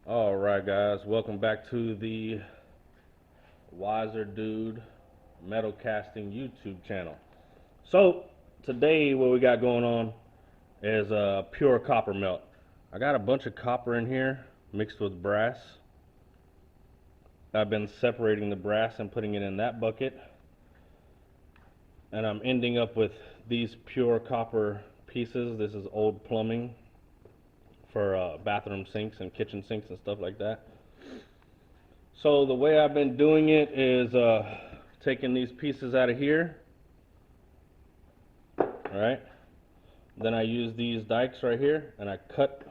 All right, guys, welcome back to the Wiser Dude Metal Casting YouTube channel. So today, what we got going on is a pure copper melt. I got a bunch of copper in here mixed with brass. I've been separating the brass and putting it in that bucket, and I'm ending up with these pure copper pieces. This is old plumbing for bathroom sinks and kitchen sinks and stuff like that. So the way I've been doing it is taking these pieces out of here, all right? Then I use these dikes right here and I cut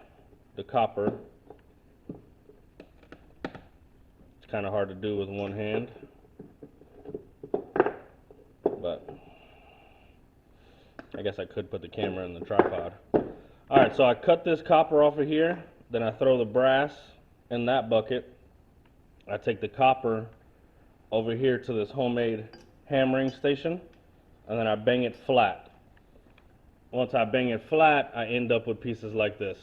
the copper. It's kind of hard to do with one hand, but I guess I could put the camera in the tripod. All right, so I cut this copper off of here, then I throw the brass in that bucket. I take the copper over here to this homemade hammering station, and then I bang it flat. Once I bang it flat, I end up with pieces like this.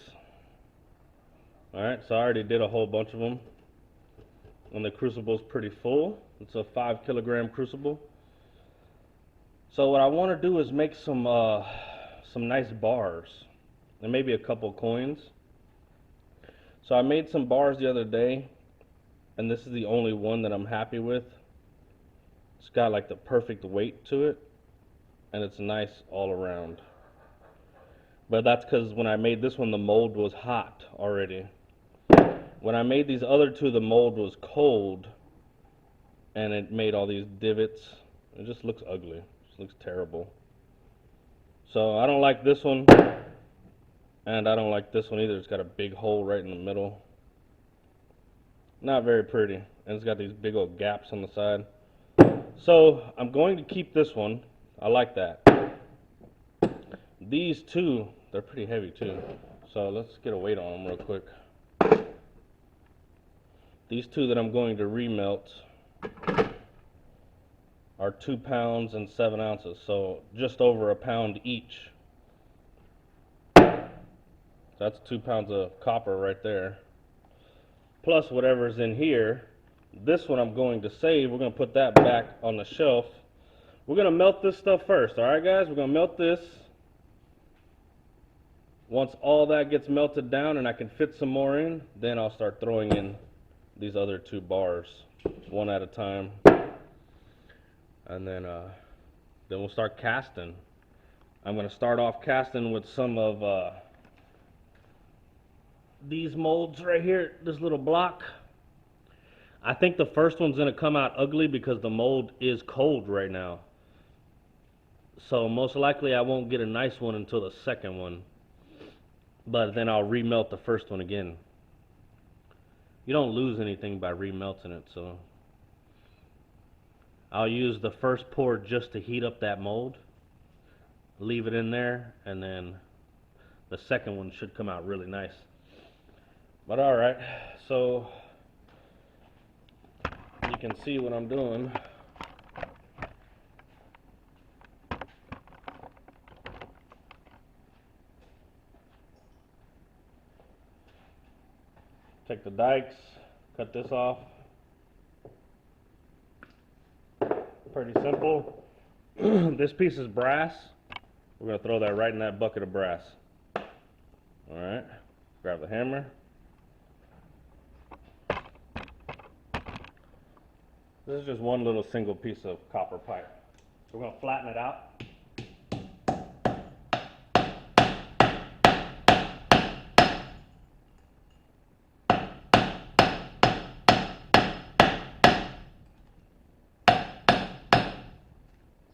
All right, so I already did a whole bunch of them, and the crucible's pretty full. It's a 5 kilogram crucible. So what I want to do is make some nice bars, and maybe a couple coins. So I made some bars the other day, and this is the only one that I'm happy with. It's got like the perfect weight to it, and it's nice all around. But that's because when I made this one, the mold was hot already. When I made these other two, the mold was cold, and it made all these divots. It just looks ugly. It just looks terrible. So I don't like this one, and I don't like this one either. It's got a big hole right in the middle. Not very pretty, and it's got these big old gaps on the side. So I'm going to keep this one. I like that. These two, they're pretty heavy too. So let's get a weight on them real quick. These two that I'm going to remelt are 2 pounds and 7 ounces, so just over a pound each. That's 2 pounds of copper right there, plus whatever's in here. This one I'm going to save. We're going to put that back on the shelf. We're going to melt this stuff first, alright guys? We're going to melt this. Once all that gets melted down and I can fit some more in, then I'll start throwing in these other two bars, one at a time. And then we'll start casting. I'm going to start off casting with some of these molds right here, this little block. I think the first one's going to come out ugly because the mold is cold right now. So most likely I won't get a nice one until the second one. But then I'll remelt the first one again. You don't lose anything by remelting it, so I'll use the first pour just to heat up that mold. Leave it in there, and then the second one should come out really nice. But alright, so you can see what I'm doing. Take the dikes, cut this off. Pretty simple. This piece is brass. We're going to throw that right in that bucket of brass. Alright, grab the hammer. This is just one little single piece of copper pipe. So we're going to flatten it out.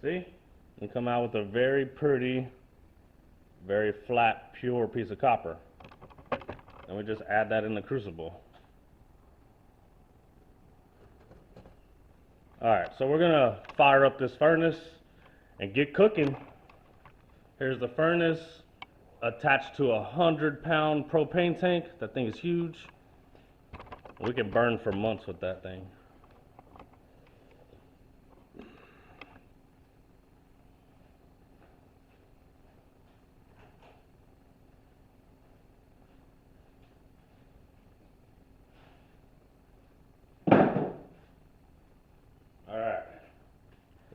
See? And come out with a very pretty, very flat, pure piece of copper. And we just add that in the crucible. Alright, so we're going to fire up this furnace and get cooking. Here's the furnace attached to a 100-pound propane tank. That thing is huge. We can burn for months with that thing.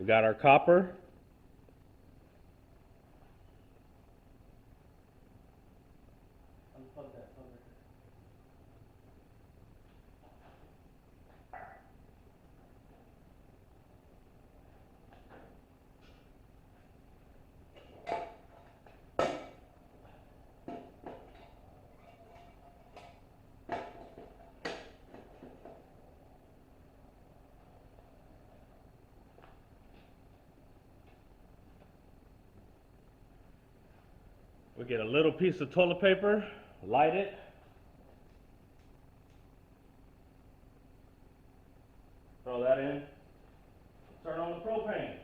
We got our copper. We get a little piece of toilet paper, light it. Throw that in. Turn on the propane.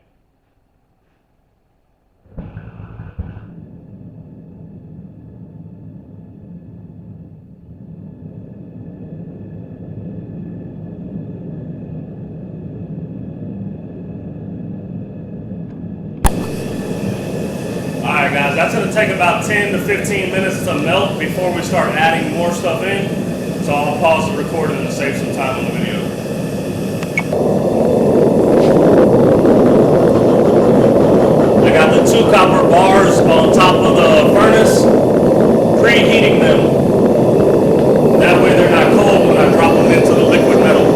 Alright guys, that's going to take about 10 to 15 minutes to melt before we start adding more stuff in. So I'll pause the recording to save some time on the video. I got the 2 copper bars on top of the furnace, preheating them. That way they're not cold when I drop them into the liquid metal.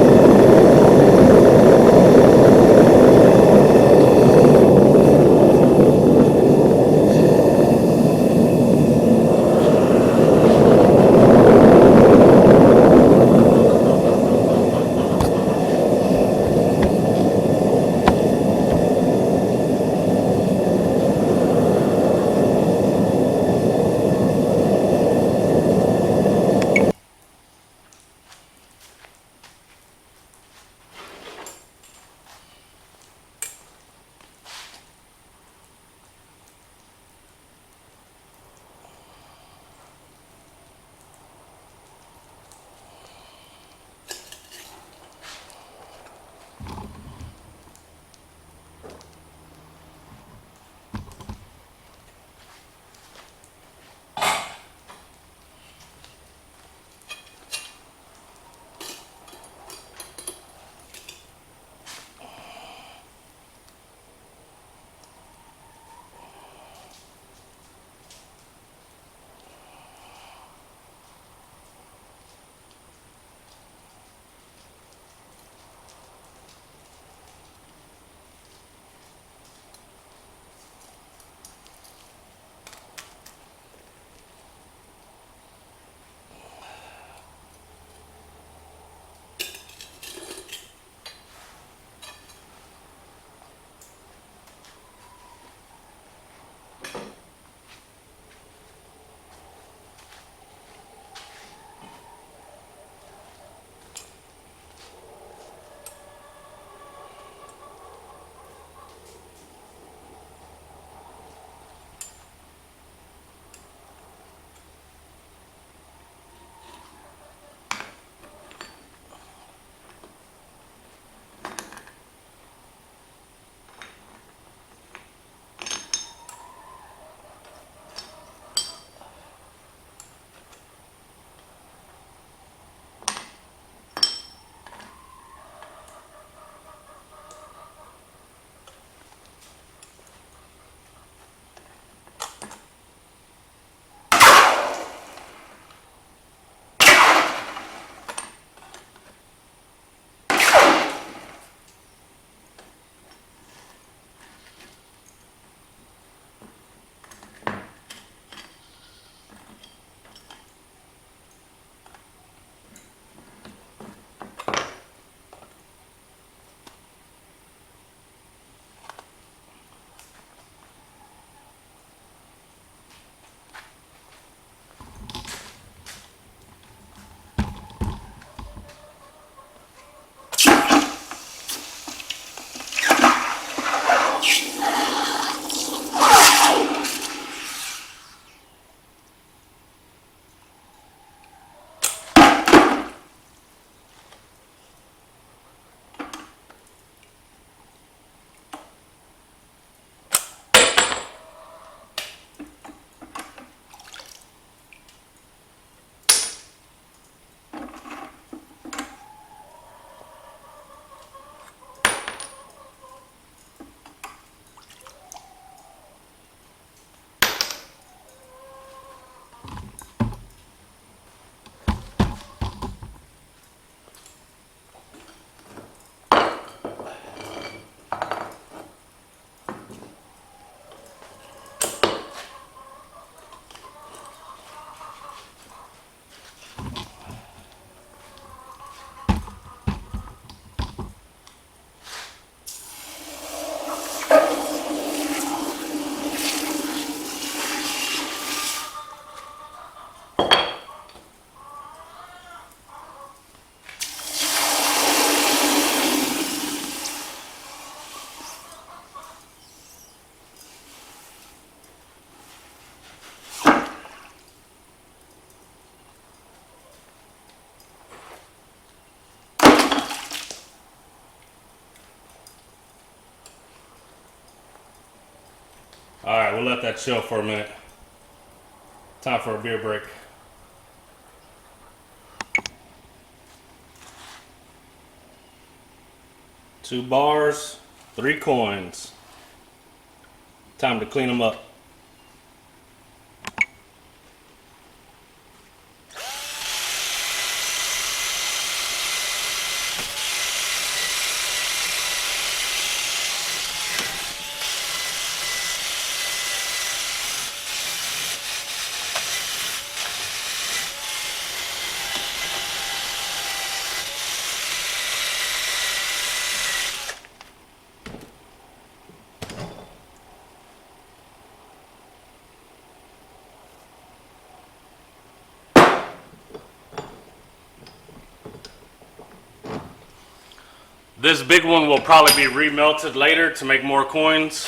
All right, we'll let that chill for a minute. Time for a beer break. 2 bars, 3 coins. Time to clean them up. This big one will probably be remelted later to make more coins.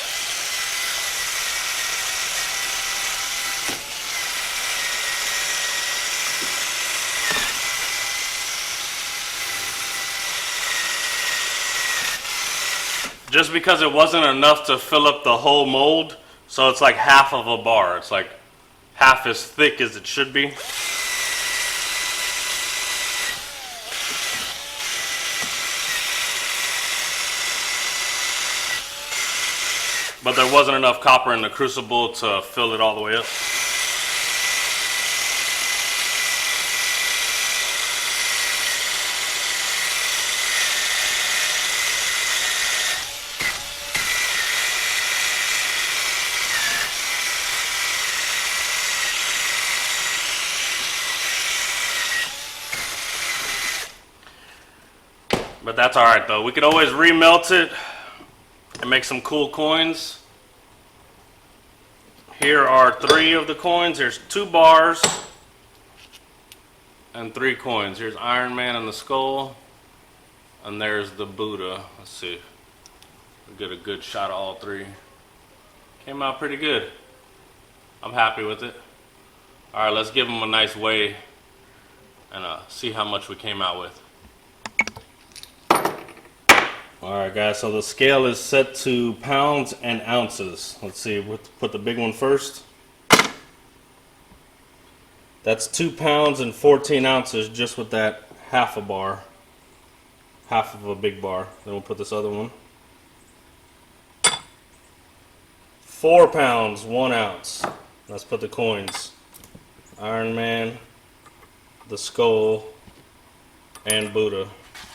Just because it wasn't enough to fill up the whole mold, so it's like half of a bar. It's like half as thick as it should be. But there wasn't enough copper in the crucible to fill it all the way up. But that's alright though. We could always remelt it and make some cool coins. Here are 3 of the coins. There's 2 bars and 3 coins. Here's Iron Man and the skull, and there's the Buddha. Let's see. We'll get a good shot of all 3. Came out pretty good. I'm happy with it. Alright, let's give them a nice weigh and see how much we came out with. Alright guys, so the scale is set to pounds and ounces. Let's see, we'll put the big one first. That's 2 pounds and 14 ounces just with that half a bar. Half of a big bar. Then we'll put this other one. 4 pounds, 1 ounce. Let's put the coins. Iron Man, the skull, and Buddha.